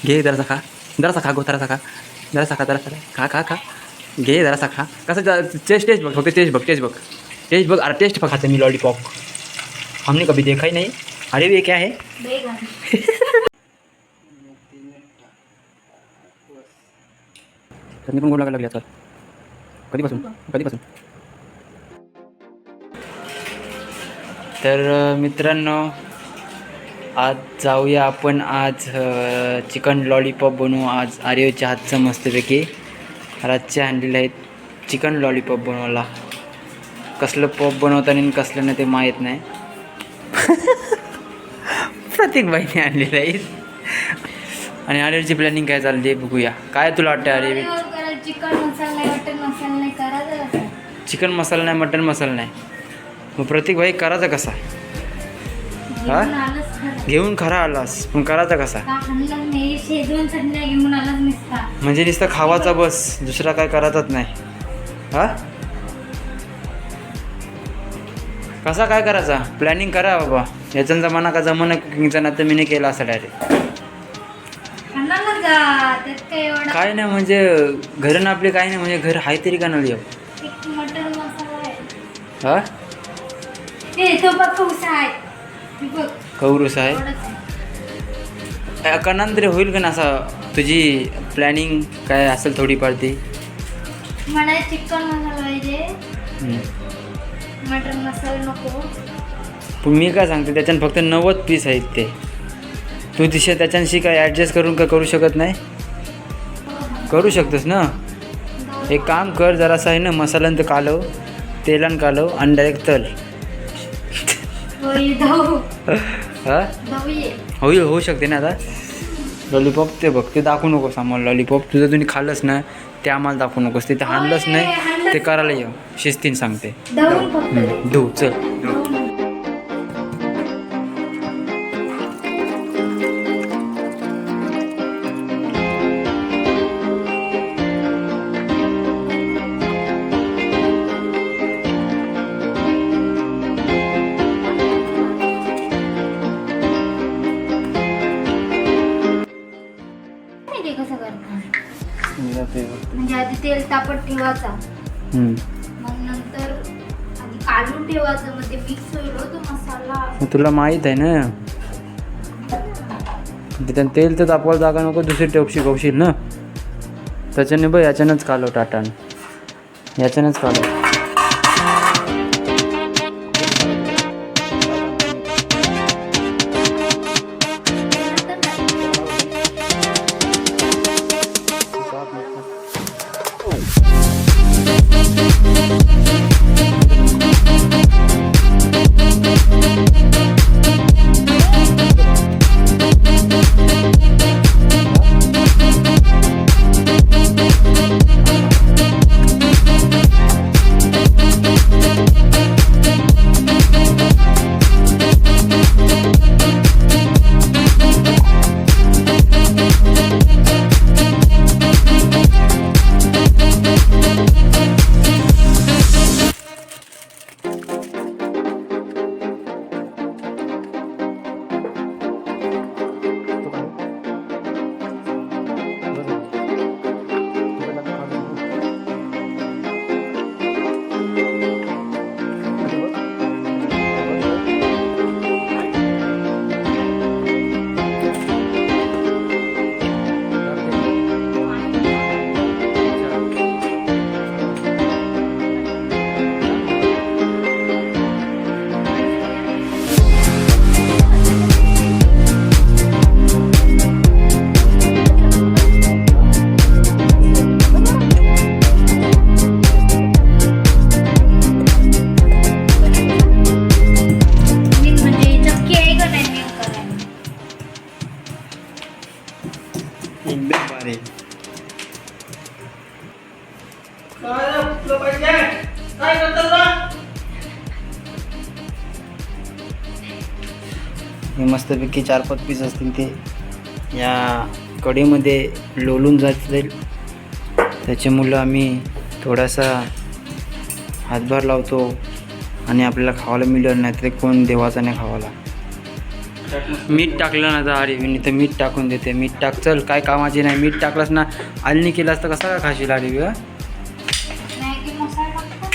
घे जरासा खा, जरासा खा, गोतारासा खा, जरासा खा, जरासा खा, खा खा, घे जरासा खा. कसं टेस्ट बघ, फक्त टेस्ट बघ. अरे टेस्ट खाते मी लॉलीपॉप, हमने कभी देखा ही नहीं. अरे ये क्या है? चटणी पण गोड लागायला लागली आता. कधीपासून तर मित्रांनो, आज जाऊया आपण चिकन लॉलीपॉप बनवू. आज आर्यच्या हातचं मस्तपैकी रातचे आणलेले आहेत चिकन लॉलीपॉप बनवायला. कसलं पॉप बनवता आणि कसलं नाही ते माहीत नाही. प्रतीकबाईने आणलेलं आहे. आणि आर्यची प्लॅनिंग काय चालली बघूया. काय तुला वाटतं आर्य? चिकन मसाला नाही, मटन मसाला नाही करायचं. चिकन मसाला नाही, मटन मसाला नाही, मग प्रतीकबाई करायचा कसा? हा, घेऊन खरा आलास पण करायचा कसा? म्हणजे नुसतं खावाचा बस, दुसरा काय करायचाच नाही. हा, कसा काय करायचा? प्लॅनिंग करा बाबा. याचा जमाना का जमाना कुकिंगचा, ना तर मी नाही केला असं डायरेक्ट. काय नाही म्हणजे घरं आपले काय नाही म्हणजे घर आहे तरी का नाही. मटन मसाला हा, कौरुस आहे कणांतरी होईल का ना असं? तुझी प्लॅनिंग काय असेल थोडीफार ती? मला चिकन मसाला पाहिजे, मटन मसाला नको. पण मी काय सांगते, त्याच्यानं फक्त 90 पीस आहेत ते. तू तिथे त्याच्याशी काय ॲडजस्ट करून काय करू शकत नाही? करू शकतोस ना. एक काम कर, जरासं आहे ना मसाल्यानं तर कालव, तेलानं कालव आणि डायरेक्ट तल. हां, होऊ शकते ना. आता लॉलीपॉप ते बघ, ते दाखवू नकोस आम्हाला. लॉलीपॉप तुझं तुम्ही खाल्लंच ना, ते आम्हाला दाखवू नकोस. ते हाणलंच नाही ते करायला ये शिस्तीन सांगते. धू चल. म्हणजे आधी तेल तापत ठेवायचा, मग नंतर आधी काढून ठेवायचं, मग ते मिक्स होईल तो मसाला. तुला माहीत आहे ना, त्याच्यानं तेल तर तापवायला जागा नको, दुसरी कवशील ना. त्याच्याने बघ, याच्यानंच कालव टाटान, याच्यानंच कालव. हे मस्तपैकी 4-5 पीस असतील ते या कढईमध्ये लोळून जाईल. त्याच्यामुळं आम्ही थोडासा हातभार लावतो आणि आपल्याला खावायला मिळणार नाही तर कोण देवाचा नाही खावायला. मीठ टाकलं ना तर आरेवीने तर मीठ टाकून देते. मीठ टाक, चल काय कामाची नाही. मीठ टाकलंस ना, आलनी केलास तर कसा काय खाशील आरेवी? मॅगी मसाला टाकतो.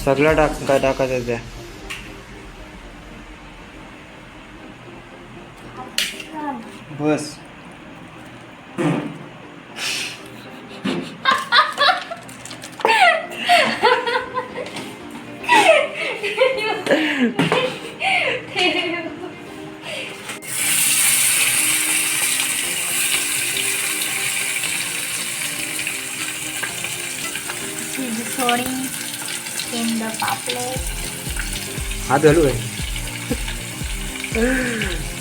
सगळं टाक, काय टाकायचं त्या. बस थोडी केंद्र पापले. हात घालू आहे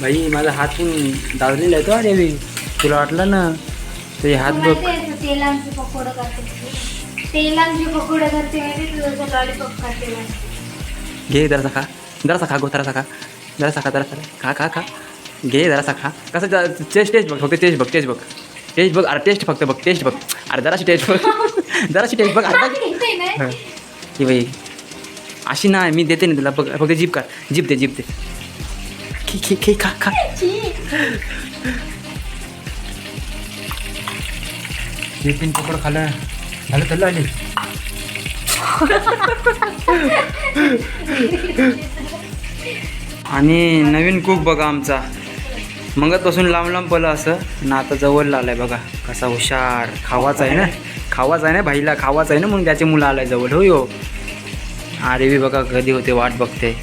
भाई, माझा हात पण दाजलेला आहे तो आरेवी. तुला वाटलं ना ते हात बघ. तेलांचे पकोडे करते, तेलांचे पकोडे करते तुझं लॉलीपॉप खाते. घे जरासा खा, जरासा खा, गोथरासा खा, जरासा खा, जरासा खा, खा खा, घे जरासा खा. कसं टेस्ट बघ, फक्त टेस्ट बघ, टेस्ट बघ, टेस्ट बघ. अरे टेस्ट फक्त बघ, टेस्ट बघ. अरे जराशी टेस्ट बघ, जराशी टेस्ट बघ. अरे की बाई अशी नाही, मी देते ना तुला. बघ फक्त जीप का, जीप दे, जीप दे. खी खी खी, खा खा. हे तीन पकड खाल्लं झालं, चाललं आले. आणि नवीन कुक बघा आमचा, मगापासून लांब लांब पलं असं ना, आता जवळ आलाय बघा. कसा हुशार. खावाच आहे ना, खावाच आहे ना भाईला, खावाच आहे ना, म्हणून त्याची मुलं आलाय जवळ. हो यो आरेवी बघा कधी होते, वाट बघते.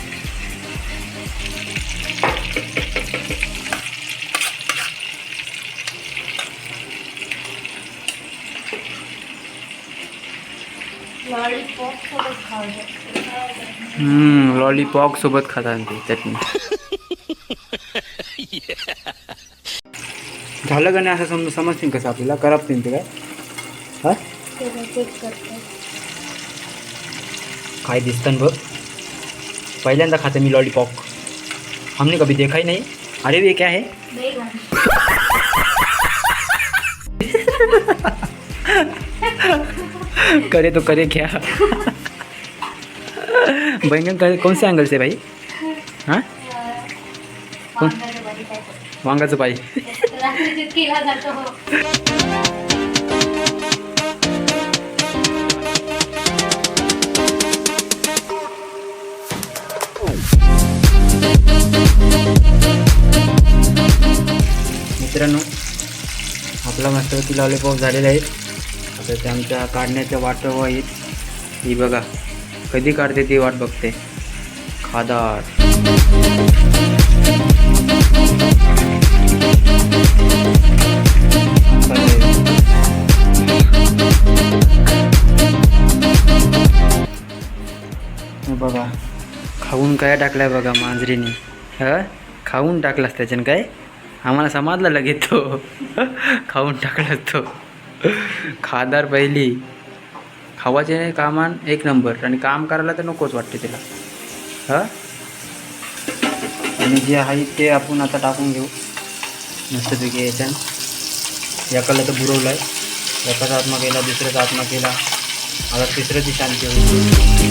लॉलीपॉप सोबत खावं. लॉलीपॉप सोबत खातात ते चटणी. झालं का नाही असं समजतील कसं आपल्याला, करपतील ते काय. हा चेक करते काय दिसतं बघ. पहिल्यांदा खाते मी लॉलीपॉप, हमने कभी देखा ही नहीं. अरे ये क्या है? करे तो करे क्या. बैंगन कौन से एंगल से भाई? हाँ वांगाचं पाई. केला जातो. मित्रांनो आपला मस्तपैकी लॉलीपॉप झालेला आहे. आता ते आमच्या काढण्याच्या वाटव आहेत. ही बघा कधी काढते ती वाट बघते. खादार बघा, खाऊन काय टाकलाय बघा मांजरीने. खाऊन टाकलास त्याच्यानं काय, आम्हाला समाजला लगेच तो. खाऊन टाकला तो. खादार पहिली. खावाचे कामान एक नंबर, आणि काम करायला तर नकोच वाटते तिला. आणि जे आहे ते आपण आता टाकून घेऊ मस्तपैकी याच्यानं. एकाला तर बुरवलं आहे, एकाचा आत्मा केला, दुसऱ्याचा आत्मा केला, आता तिसऱ्याची शांती होईल.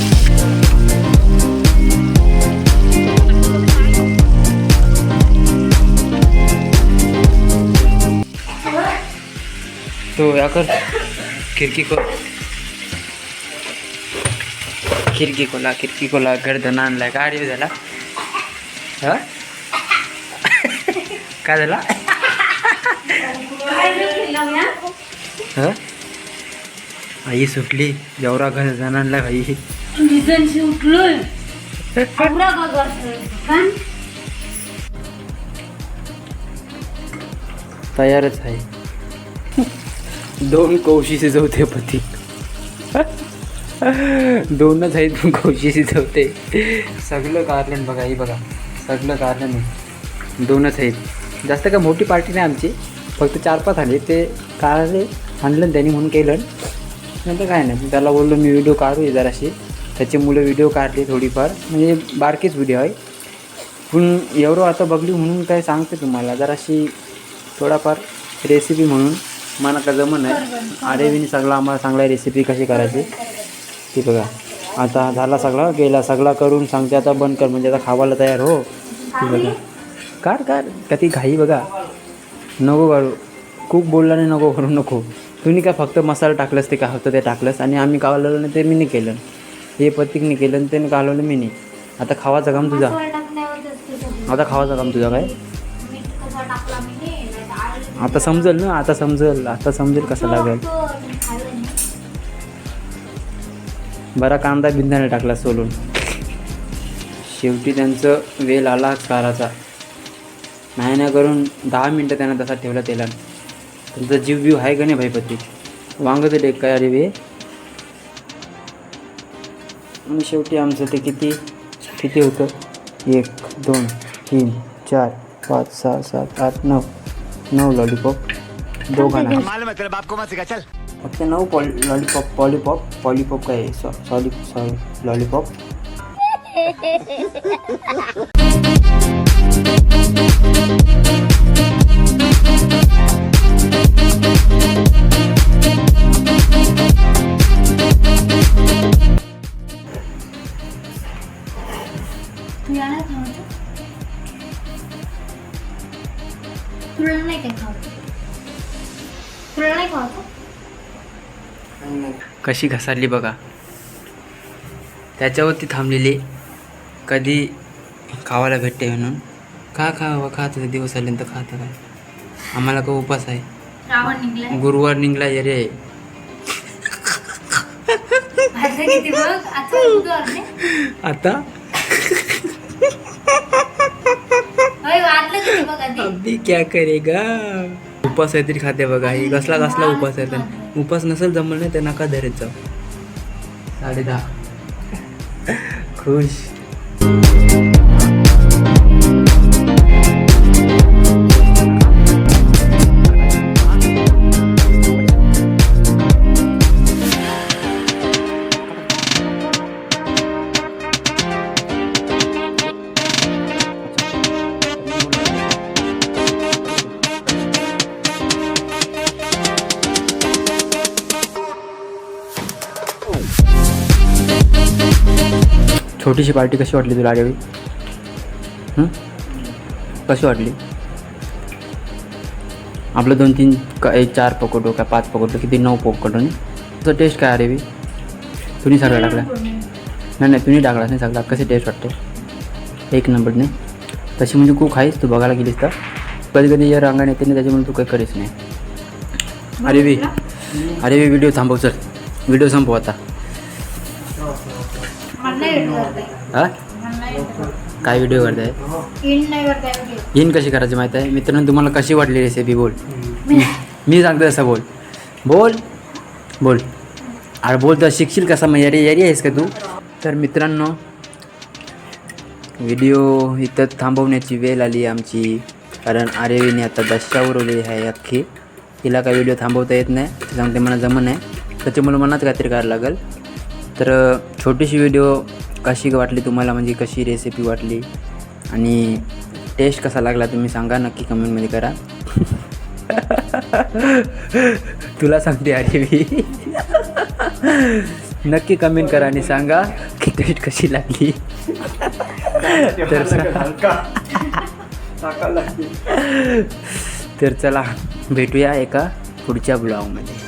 तो याकर खिड़की खोला घर धन आणलाय. काय रे झाला? काय झाला? आई सुटली, जेवढा घर धन आणलाय भाई. तयारच आहे. 2 कौशी शिजवते पती. 2च आहेत पण कौशी शिजवते. सगळं कारण बघा, ही बघा सगळं कारण आहे. 2च आहेत. जास्त काय मोठी पार्टी नाही आमची, फक्त 4-5 आले. ते काढले, आणलं त्यांनी म्हणून केलं. नंतर काय नाही, त्याला बोललो मी व्हिडिओ काढू जराशी. त्याची मुलं व्हिडिओ काढली थोडीफार, म्हणजे बारकीच व्हिडिओ आहे. पण एवढं आता बघली म्हणून काय सांगते तुम्हाला जराशी थोडाफार रेसिपी म्हणून. मला का जमन आहे. आरेवीने सगळं आम्हाला चांगला रेसिपी कशी करायची ती बघा. आता झाला सगळा, गेला सगळा करून सांगते आता बंद कर, म्हणजे आता खावायला तयार हो. ती बघा कार का ती घाई बघा. नको करू, खूप बोलला नाही, नको करू नको. तुम्ही काय फक्त मसाला टाकलंस ते काय होतं ते टाकलंस आणि आम्ही कालवलं नाही ते मी नाही केलं. हे प्रतीकने केलं आणि त्याने कालवलं मी नाही. आता खावाचं काम तुझा. मसाला टाकल्यावरच असते सगळं. आता खावाचं काम तुझा काय. मीठ कसा टाकला मी नाही, नाहीतर आळू- आता समजेल ना, आता समजेल कसं लागेल. तो आणि खाल्लं नाही. बरा कांदा बिंदाने टाकला सोलून. शेवटी त्यांचं वेल आला काराचा. नाही करून 10 मिनटं त्यांना तसा ठेवला तेलात. त्यांचा जीव आहे का नाही भाई प्रतीक. वांगं ते डेक काय अरे वे. आणि शेवटी आमचं ते किती होतं. 1 2 3 4 5 6 7 8 9 लॉलीपॉप दोघांना. फक्त 9 पॉलीपॉप काय सॉरी लॉलीपॉप. तुला नाही खावतं? तुला नाही काय खावतं? तुला नाही खावतं? कशी घसारली बघा. त्याच्यावरती थांबलेली कधी खावायला भेटते म्हणून. खा तुझे दिवस आल्यानंतर खाता काय. आम्हाला का उपास आहे. श्रावण निघलाय. गुरुवार निघला रे. आता किती बघ, आता बुधवार नाही? आता होय, वाटलं किती बघ आधी. अभी क्या करेगा. उपास आहे तरी खाते बघा. ही कसला उपास आहे. तर उपास नसेल जमलं नाही तर नका धरत जाऊ. 10:30 खुश. छोटीशी पार्टी कशी वाटली तुला आरेवी. कशी वाटली. आपलं 2-3 4 पकोडो काय 5 पकोडो किती 9 पकोडो नाही. तुझं टेस्ट काय आरेवी. तुम्ही सगळं टाकला. नाही तुम्ही टाकला नाही सगळा. कशी टेस्ट वाटते. 1 नंबर नाही. तशी म्हणजे खूप आहेस तू बघायला गेलीस तर. कधी या रांगाने येते नाही त्याच्यामुळे तू काही करीस नाही. अरेवी व्हिडिओ थांबव. चल व्हिडिओ संपव आता. हां काय व्हिडिओ करताय. इन कशी करायची माहीत आहे मित्रांनो. तुम्हाला कशी वाटली रेसिपी बोल. मी सांगतो तसं बोल. अरे बोल तर शिकशील कसा. मग यारी आहेस का तू. तर मित्रांनो व्हिडिओ इथं थांबवण्याची वेळ आली आमची. कारण आरेवीने आता 10 उरवली आहे अख्खी. तिला काय व्हिडिओ थांबवता येत नाही. ती सांगते मला जमत नाही. त्याच्यामुळे मनात काहीतरी करायला लागेल. तर छोटीशी व्हिडिओ कशी वाटली तुम्हाला. म्हणजे कशी रेसिपी वाटली आणि टेस्ट कसा लागला तुम्ही सांगा नक्की कमेंटमध्ये करा. तुला सांगते आरेवी. नक्की कमेंट करा आणि सांगा की टेस्ट कशी लागली. तर चला भेटूया एका पुढच्या ब्लॉगमध्ये.